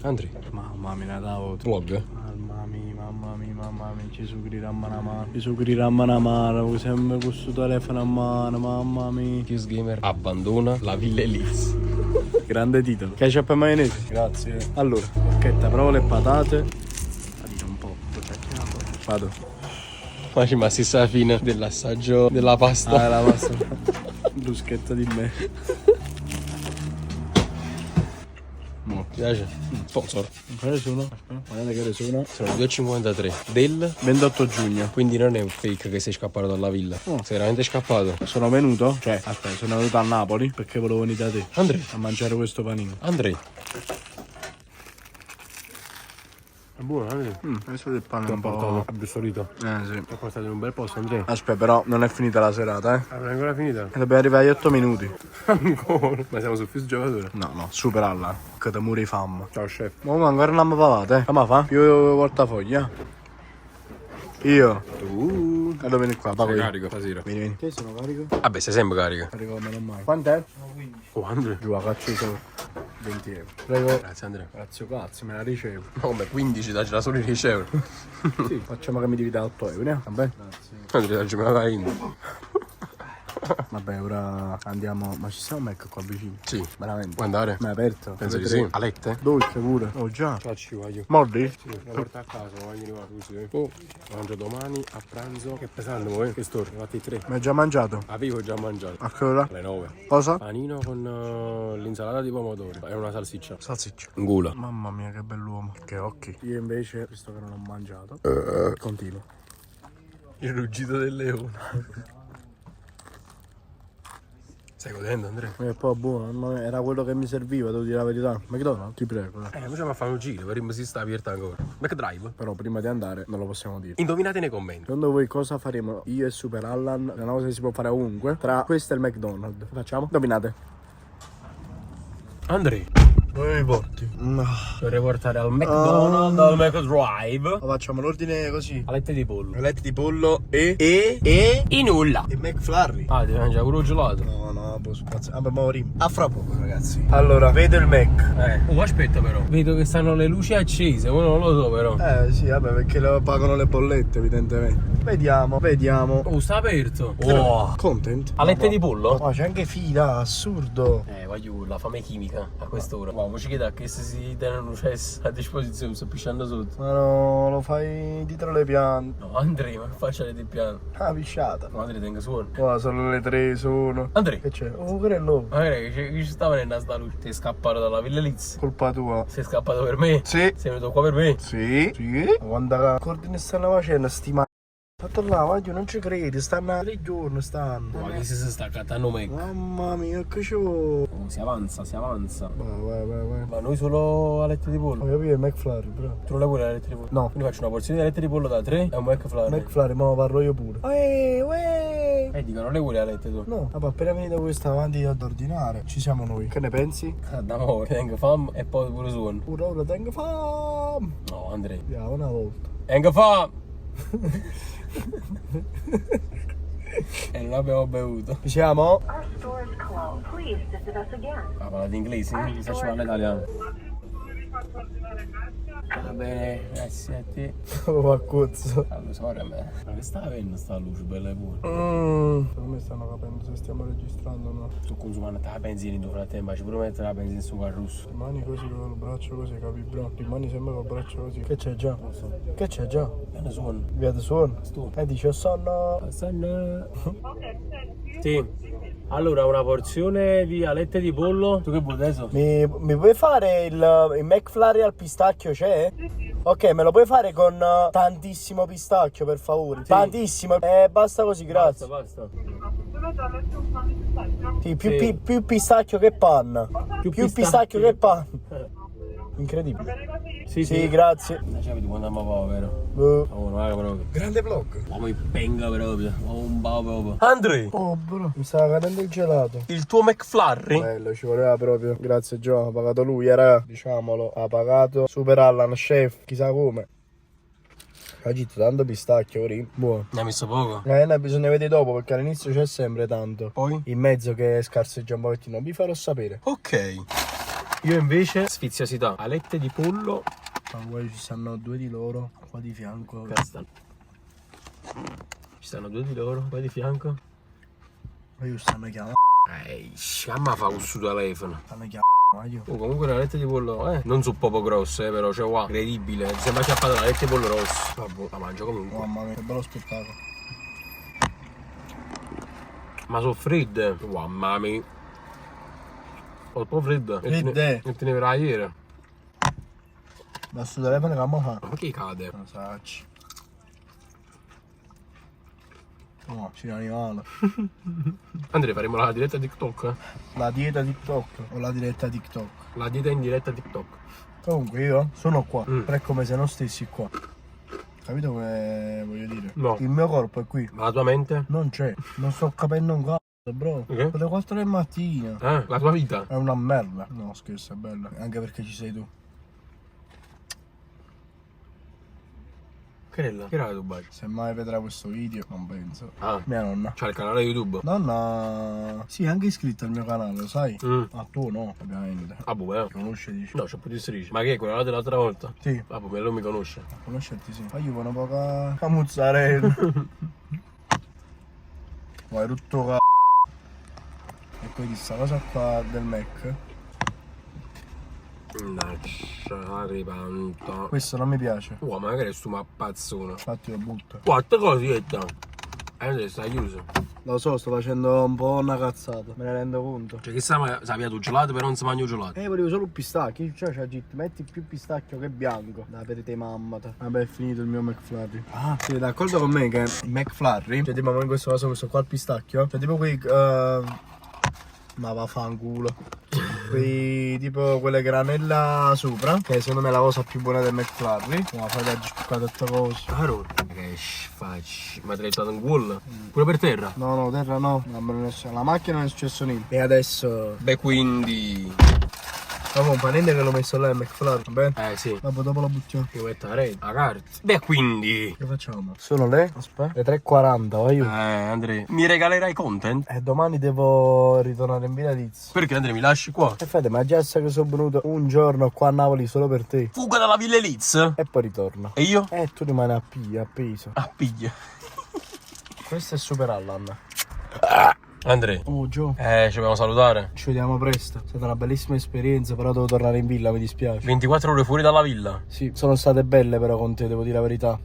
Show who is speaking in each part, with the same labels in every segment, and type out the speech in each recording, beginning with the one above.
Speaker 1: Andri,
Speaker 2: Mamma mia, da voto.
Speaker 1: vlog?
Speaker 2: Mamma mia, Gesù Cristo, mano, sempre con questo telefono a mano, mamma mia.
Speaker 1: Fuse Gamer abbandona la Villa Elise.
Speaker 2: Grande titolo. Ketchup e maionese. Grazie. Allora, porchetta, provo le patate. Addio un po', vado.
Speaker 1: Ma ci massi alla fine dell'assaggio della pasta.
Speaker 2: La pasta. Bruschetta di me.
Speaker 1: Ti piace? Sponsor.
Speaker 2: Quale sono? Aspetta, guardate che ore sono.
Speaker 1: Sono le 2.53 del
Speaker 2: 28 giugno.
Speaker 1: quindi non è un fake che sei scappato dalla villa.
Speaker 2: Oh.
Speaker 1: Sei veramente scappato.
Speaker 2: Sono venuto? Cioè, aspetta, sono venuto a Napoli perché volevo venire da te.
Speaker 1: Andrei.
Speaker 2: A mangiare questo panino.
Speaker 1: Andrei. È buono, Andrei.
Speaker 2: Questo del pane
Speaker 1: Ti
Speaker 2: è
Speaker 1: ho
Speaker 2: un po'.
Speaker 1: portato a Bussolito.
Speaker 2: Sì.
Speaker 1: Ti ho portato in un bel posto, Andrei.
Speaker 2: Aspetta, però non è finita la serata, eh.
Speaker 1: Non è ancora finita?
Speaker 2: Dobbiamo arrivare agli 8 minuti.
Speaker 1: Ancora? Ma siamo sul Fuse giocatore.
Speaker 2: No, superalla. Che te muri fam.
Speaker 1: Ciao chef.
Speaker 2: Ma ancora non abbiamo parlato, Come fa? Io portafoglio, Io.
Speaker 1: Tu.
Speaker 2: Allora vieni qua, pago
Speaker 1: Sei
Speaker 2: io.
Speaker 1: carico stasera.
Speaker 2: Vieni. Che sono carico?
Speaker 1: Vabbè, sei sempre carico.
Speaker 2: Carico come non mai. Quant'è?
Speaker 1: Oh, Andrei.
Speaker 2: Giù, faccio solo 20 euro. Prego.
Speaker 1: Grazie, Andrea.
Speaker 2: Grazie cazzo, me la ricevo.
Speaker 1: No, come 15, dacci la solo 10 euro.
Speaker 2: Sì, facciamo che mi devi dare 8 euro, Vabbè.
Speaker 1: Andrea, dacci me la dai in.
Speaker 2: Vabbè, ora andiamo. Ma ci sta un Mac qua vicino?
Speaker 1: Sì.
Speaker 2: Veramente.
Speaker 1: Vuoi andare?
Speaker 2: Ma è aperto?
Speaker 1: Penso di sì. A lette?
Speaker 2: Dolce pure. Oh già.
Speaker 1: Ciao, ci voglio.
Speaker 2: Mordi?
Speaker 1: Sì, la porta a casa, lo voglio arrivare così. Oh, lo mangio domani a pranzo. Che pesante voi? Che storno? Fatti 3.
Speaker 2: Ma hai già mangiato?
Speaker 1: Avevo già mangiato.
Speaker 2: A che ora?
Speaker 1: Alle 9.
Speaker 2: Cosa?
Speaker 1: Panino con l'insalata di pomodori e una salsiccia.
Speaker 2: Salsiccia.
Speaker 1: Un gula.
Speaker 2: Mamma mia, che bell'uomo. Che occhi. Io invece, visto che non ho mangiato, continuo.
Speaker 1: Il ruggito del leone. Stai godendo, Andrea?
Speaker 2: E poi buono, ma era quello che mi serviva, devo dire la verità. McDonald's, ti prego.
Speaker 1: Facciamo a fare un giro, vedremo se sta aperta ancora. McDrive.
Speaker 2: Però prima di andare non lo possiamo dire.
Speaker 1: Indovinate nei commenti.
Speaker 2: Secondo voi cosa faremo io e Super Allan? È una cosa che si può fare ovunque. Tra questo e il McDonald's. Facciamo? Indovinate.
Speaker 1: Andrea.
Speaker 2: Dove mi porti? No.
Speaker 1: Vorrei portare al McDonald's, al McDrive.
Speaker 2: Facciamo l'ordine così.
Speaker 1: Alette di pollo.
Speaker 2: Alette di pollo e
Speaker 1: I nulla.
Speaker 2: McFlurry.
Speaker 1: Ah, devi mangiare pure il gelato.
Speaker 2: No, boh, spazio. Vabbè, ma a fra poco, ragazzi. Allora, vedo il Mac.
Speaker 1: Oh, aspetta però. Vedo che stanno le luci accese, ora non lo so però.
Speaker 2: Sì, vabbè, perché pagano le bollette, evidentemente. Vediamo.
Speaker 1: Oh, sta aperto. Oh.
Speaker 2: Content?
Speaker 1: Alette di pollo?
Speaker 2: Oh, c'è anche fila, assurdo.
Speaker 1: Voglio la fame chimica a quest'ora. Wow, ci chiede che se si tengono un cesso a disposizione, mi sto pisciando sotto.
Speaker 2: Ma no, lo fai dietro le piante.
Speaker 1: No, Andrea, ma faccia le piano.
Speaker 2: Ah, pisciata.
Speaker 1: No, Andrea, tenga suono.
Speaker 2: Oh, sono le 3, sono.
Speaker 1: Andrea.
Speaker 2: Che c'è? Oh, quello.
Speaker 1: Magari che ci sta venendo a sta luce. Sei scappato dalla Villa Elise.
Speaker 2: Colpa tua.
Speaker 1: Sei scappato per me.
Speaker 2: Sì.
Speaker 1: Sei venuto qua per me.
Speaker 2: Sì. Quanta coordine stanno facendo, stima. Fatto là, voglio, non ci credi, stanno 3 giorni, stanno.
Speaker 1: Ma che si sta accattando Mac?
Speaker 2: Mamma mia, che c'ho.
Speaker 1: Oh, si avanza.
Speaker 2: Vai.
Speaker 1: Ma noi solo alette di pollo.
Speaker 2: Ho capito il McFlurry, però.
Speaker 1: Tu non le vuoi le alette di pollo?
Speaker 2: No.
Speaker 1: Quindi faccio una porzione di alette di pollo da 3 e un McFlurry.
Speaker 2: McFlurry, ma lo parlo io pure. Uè.
Speaker 1: Dico, non le vuoi le alette tu?
Speaker 2: No, vabbè, appena finito questo avanti ad ordinare, ci siamo noi. Che ne pensi?
Speaker 1: Andiamo, tengo fame e poi pure suono.
Speaker 2: Pure ora tengo fame.
Speaker 1: No, Andrea.
Speaker 2: Via, una volta.
Speaker 1: Tengo fame! E non abbiamo bevuto.
Speaker 2: Ci siamo?
Speaker 3: Our store is closed. Please visit us again.
Speaker 1: Ah, parla di inglese? Mi faccio parlare italiano. Va bene, grazie a te.
Speaker 2: Oh, accuzzo.
Speaker 1: Allora, sorry a me. Ma che sta avendo sta luce bella e buona?
Speaker 2: Per me stanno capendo se stiamo registrando o no.
Speaker 1: Sto consumando la benzina in due frattempo, ci pure mettere la benzina su quel russo.
Speaker 2: Rimani così con il braccio così, capi bro? Rimani sempre con il braccio così. Che c'è già?
Speaker 1: Non so.
Speaker 2: Che c'è già?
Speaker 1: E ne suono.
Speaker 2: Via di suono.
Speaker 1: Sto.
Speaker 2: Dice ho sonno.
Speaker 1: Sanno. Sì. Allora, una porzione di alette di pollo. Tu che vuoi adesso?
Speaker 2: Mi puoi fare il McFlurry al pistacchio, c'è? Ok, me lo puoi fare con tantissimo pistacchio, per favore?
Speaker 1: Sì.
Speaker 2: Tantissimo. Basta così, grazie.
Speaker 1: Basta.
Speaker 2: Sì,
Speaker 1: Sì.
Speaker 2: più pistacchio che panna. Più pistacchio che panna. Incredibile.
Speaker 1: Sì,
Speaker 2: Grazie.
Speaker 1: Cioè, vedi quando andiamo povero.
Speaker 2: Boh.
Speaker 1: Oh, non è proprio.
Speaker 2: Grande vlog.
Speaker 1: Ma mi penga proprio. Ho un bao proprio. Andre,
Speaker 2: Oh, bro. Mi stava cadendo il gelato.
Speaker 1: il tuo McFlurry?
Speaker 2: Bello, ci voleva proprio. Grazie Gio, ha pagato lui, raga. Diciamolo, ha pagato Super Allan, chef, chissà come. Ha gitto tanto pistacchio, ora. Buono.
Speaker 1: Ne ha messo poco.
Speaker 2: No, bisogna vedere dopo perché all'inizio c'è sempre tanto.
Speaker 1: Poi?
Speaker 2: In mezzo che scarseggia un pochettino. Vi farò sapere.
Speaker 1: Ok. Io invece sfiziosità, alette di pollo.
Speaker 2: Ma poi ci stanno due di loro, qua di fianco.
Speaker 1: Ci stanno due di loro, qua di fianco.
Speaker 2: Poi io stanno chiamando.
Speaker 1: Sciamma fa un su telefono.
Speaker 2: Stanno chiamando, io.
Speaker 1: Oh, comunque le alette di pollo, non sono proprio grosse, però, cioè, wow, incredibile. Ti sembra che ha fatto la alette di pollo rosso. Vabbè, la mangio comunque.
Speaker 2: Mamma mia, che bello spettacolo.
Speaker 1: Ma sono fredde. Wow, mamma mia. Un po' fredde.
Speaker 2: Fredde?
Speaker 1: Non teneva ieri.
Speaker 2: Ma sto telefono che mamma fa?
Speaker 1: Ma che cade?
Speaker 2: Non sacci. No, c'è un animale.
Speaker 1: Andrea, faremo la diretta TikTok?
Speaker 2: La dieta TikTok o la diretta TikTok?
Speaker 1: La dieta in diretta TikTok.
Speaker 2: Comunque io sono qua,
Speaker 1: Mm.
Speaker 2: però è come se non stessi qua. Capito che voglio dire?
Speaker 1: No.
Speaker 2: Il mio corpo è qui.
Speaker 1: Ma la tua mente?
Speaker 2: Non c'è. Non sto capendo un cazzo, bro.
Speaker 1: Perché?
Speaker 2: Alle 4 del mattino.
Speaker 1: La tua vita?
Speaker 2: È una merda. No, scherzo, è bella. Anche perché ci sei tu.
Speaker 1: Che è là? Che era la Dubai?
Speaker 2: Se mai vedrà questo video, non penso.
Speaker 1: Ah,
Speaker 2: Mia nonna.
Speaker 1: c'ha il canale YouTube?
Speaker 2: Nonna. Sì, è anche iscritta al mio canale, lo sai?
Speaker 1: Mm.
Speaker 2: A tu no, ovviamente.
Speaker 1: Ah, boh,
Speaker 2: Ti conosce, dici?
Speaker 1: No, c'è più di striscia. Ma che è quella là dell'altra volta?
Speaker 2: Sì.
Speaker 1: Ah, boh, quello mi conosce.
Speaker 2: Conoscerti sì. Ma io una poca mozzarella. Vai tutto ca... E poi questa cosa qua del Mac.
Speaker 1: Lasciare panta.
Speaker 2: Questo non mi piace.
Speaker 1: Oh, ma magari sto mappazzone.
Speaker 2: Infatti lo butto.
Speaker 1: Quattro cosette. Andrea, sta chiuso.
Speaker 2: Lo so, sto facendo un po' una cazzata. Me ne rendo conto.
Speaker 1: Cioè, che sapeva tu gelato, però non si mangia il gelato.
Speaker 2: Volevo solo un pistacchio. Cioè, metti più pistacchio che bianco. Da per te mammata. Vabbè, è finito il mio McFlurry. Ah, siete d'accordo con me che il McFlurry, cioè tipo in questo caso questo qua il pistacchio, cioè tipo quei ma vaffanculo. Tipo quelle granella sopra, che secondo me è la cosa più buona del McFlurry. Ma fai da spiccare tutte cose.
Speaker 1: Caro, che faccio? Ma te l'hai dato un gol? Pure per terra?
Speaker 2: No, terra no. La macchina non è successo niente. E adesso.
Speaker 1: Beh, quindi...
Speaker 2: Ma fa niente che l'ho messo là il McFlurry, vabbè?
Speaker 1: sì.
Speaker 2: Vabbè, dopo la buttiamo.
Speaker 1: Io metto la rete, la carta. Beh, quindi...
Speaker 2: Che facciamo? Sono aspetta, le 3:40, vai io.
Speaker 1: Andrea, mi regalerai content?
Speaker 2: E domani devo ritornare in Villa Liz.
Speaker 1: Perché Andrea mi lasci qua?
Speaker 2: E fate, ma già sai che sono venuto un giorno qua a Napoli solo per te.
Speaker 1: Fuga dalla Villa Liz?
Speaker 2: E poi ritorno.
Speaker 1: E io?
Speaker 2: E tu rimani appeso.
Speaker 1: Ah, piglia.
Speaker 2: Questo è Super Allan.
Speaker 1: Andrea.
Speaker 2: Oh, Gio.
Speaker 1: Ci dobbiamo salutare.
Speaker 2: Ci vediamo presto. È stata una bellissima esperienza, però devo tornare in villa, mi dispiace.
Speaker 1: 24 ore fuori dalla villa.
Speaker 2: Sì, sono state belle però con te, devo dire la verità.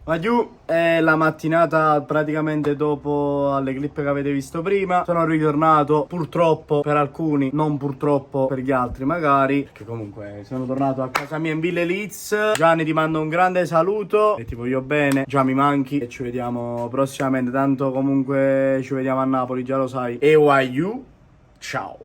Speaker 2: Ma giù è la mattinata praticamente dopo alle clip che avete visto prima. Sono ritornato purtroppo per alcuni, non purtroppo per gli altri magari, perché comunque sono tornato a casa mia in Ville Liz. Gianni, ti mando un grande saluto e ti voglio bene, già mi manchi e ci vediamo prossimamente. Tanto comunque ci vediamo a Napoli, già lo sai. E ciao.